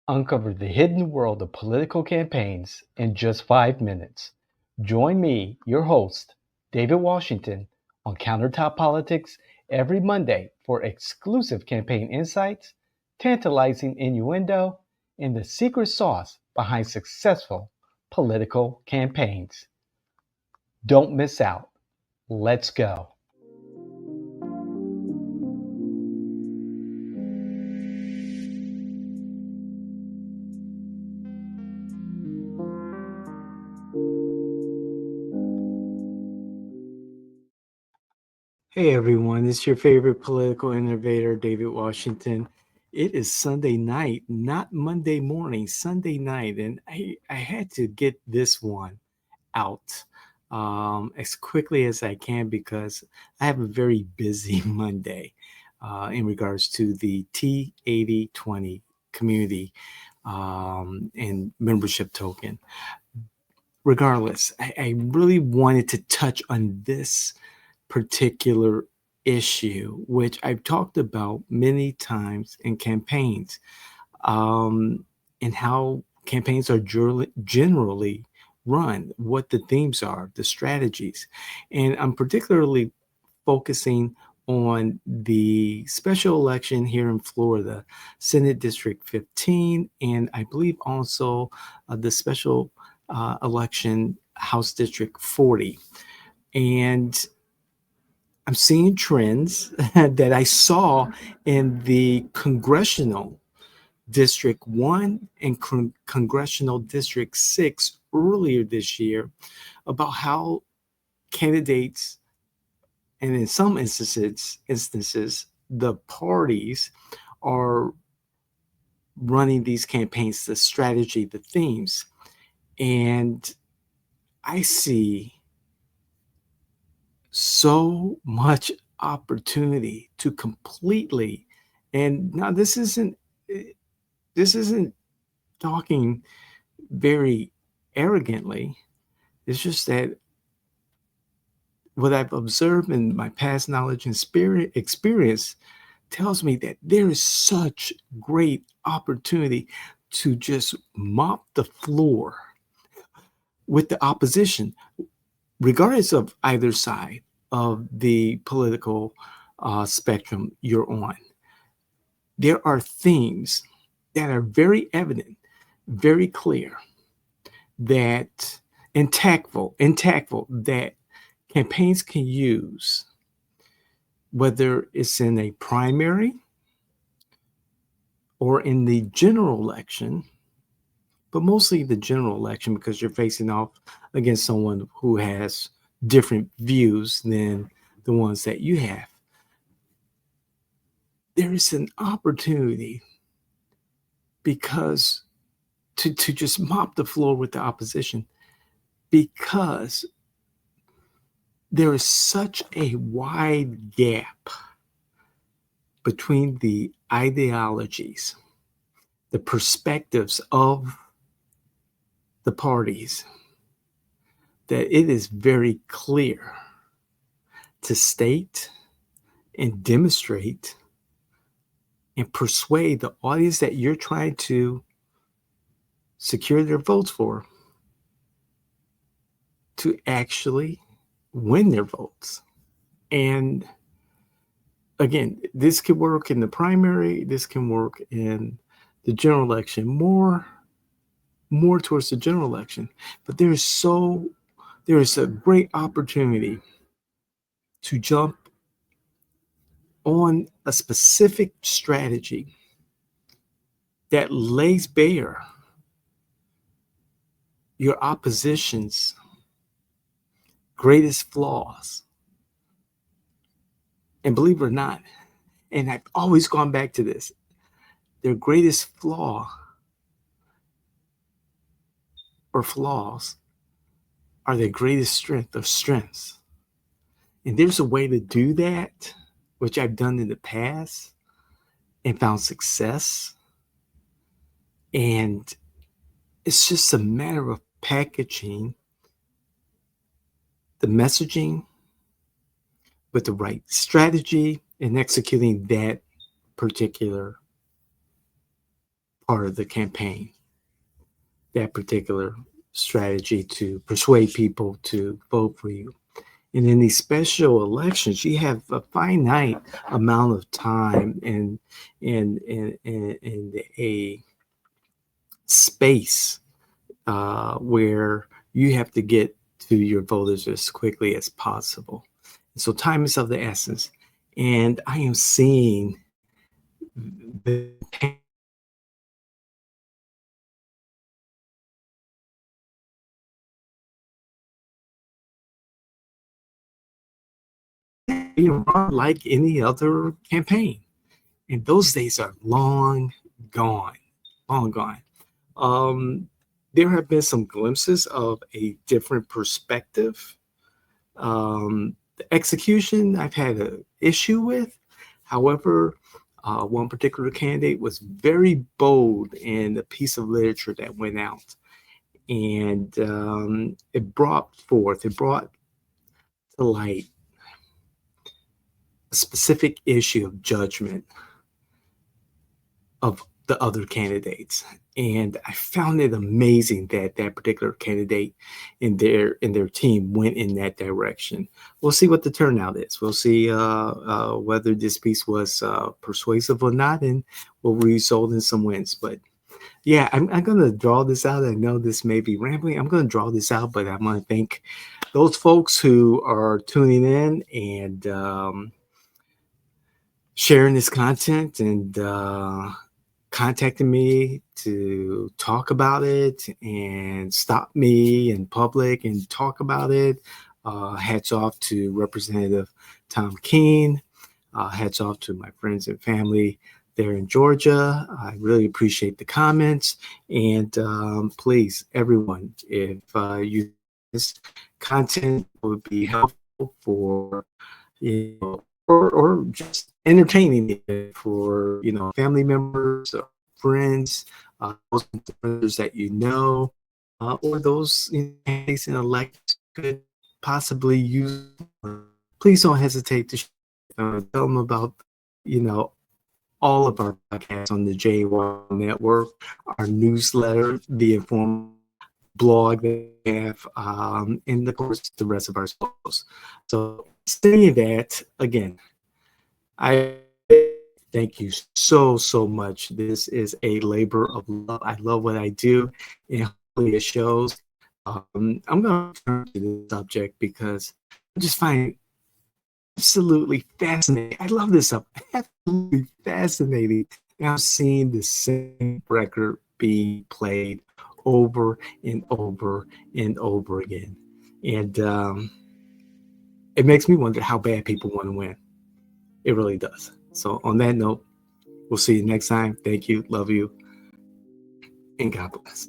Uncover the hidden world of political campaigns in just 5 minutes. Join me, your host, David Washington, on Countertop Politics every Monday for exclusive campaign insights, tantalizing innuendo, and the secret sauce behind successful political campaigns. Don't miss out. Let's go. Hey everyone, it's your favorite political innovator, David Washington. It is Sunday night, not Monday morning, Sunday night, and I had to get this one out as quickly as I can because I have a very busy Monday in regards to the T8020 community and membership token. Regardless, I really wanted to touch on this particular issue, which I've talked about many times in campaigns, and how campaigns are generally run, what the themes are, the strategies. And I'm particularly focusing on the special election here in Florida, Senate District 15, and I believe also the special election, House District 40. And I'm seeing trends that I saw in the congressional District 1 and Congressional District 6 earlier this year about how candidates, and in some instances, the parties are running these campaigns, the strategy, the themes. And I see so much opportunity to completely, and now this isn't talking very arrogantly. It's just that what I've observed in my past knowledge and spirit experience tells me that there is such great opportunity to just mop the floor with the opposition, regardless of either side of the political spectrum you're on. There are themes that are very evident, very clear, that and tactful that campaigns can use, whether it's in a primary or in the general election, but mostly the general election because you're facing off against someone who has different views than the ones that you have. There is an opportunity because to just mop the floor with the opposition, because there is such a wide gap between the ideologies, the perspectives of the parties, that it is very clear to state and demonstrate and persuade the audience that you're trying to secure their votes for to actually win their votes. And again, this can work in the primary, this can work in the general election, more towards the general election. But there is a great opportunity to jump on a specific strategy that lays bare your opposition's greatest flaws. And believe it or not, and I've always gone back to this, their greatest flaw or flaws are their greatest strength or strengths. And there's a way to do that, which I've done in the past and found success. And it's just a matter of packaging the messaging with the right strategy and executing that particular part of the campaign, that particular strategy to persuade people to vote for you. And in these special elections, you have a finite amount of time and a space where you have to get to your voters as quickly as possible. So time is of the essence. And I am seeing the run like any other campaign. And those days are long gone, long gone. Um, there have been some glimpses of a different perspective. The execution I've had an issue with. However, one particular candidate was very bold in the piece of literature that went out. And it brought to light a specific issue of judgment of the other candidates. And I found it amazing that that particular candidate in their team went in that direction. We'll see what the turnout is. We'll see whether this piece was persuasive or not, and will result in some wins. But yeah, I'm going to draw this out. I know this may be rambling. I'm going to draw this out, but I want to thank those folks who are tuning in and sharing this content and contacting me to talk about it and stop me in public and talk about it. Hats off to Representative Tom Keene. Hats off to my friends and family there in Georgia. I really appreciate the comments. And please, everyone, if you this content would be helpful for or just entertaining for family members, or friends, those friends that or those candidates in elections could possibly use. Please don't hesitate to tell them about you know all of our podcasts on the JY Network, our newsletter, the Inform blog that we have, and of course the rest of our shows. So saying that again, I thank you so much. This is a labor of love. I love what I do, and hopefully it shows. I'm going to turn to this subject because I just find it absolutely fascinating. I love this stuff. Absolutely fascinating. And I'm seeing the same record being played over and over and over again. And it makes me wonder how bad people want to win. It really does. So, on that note, we'll see you next time. Thank you. Love you. And God bless.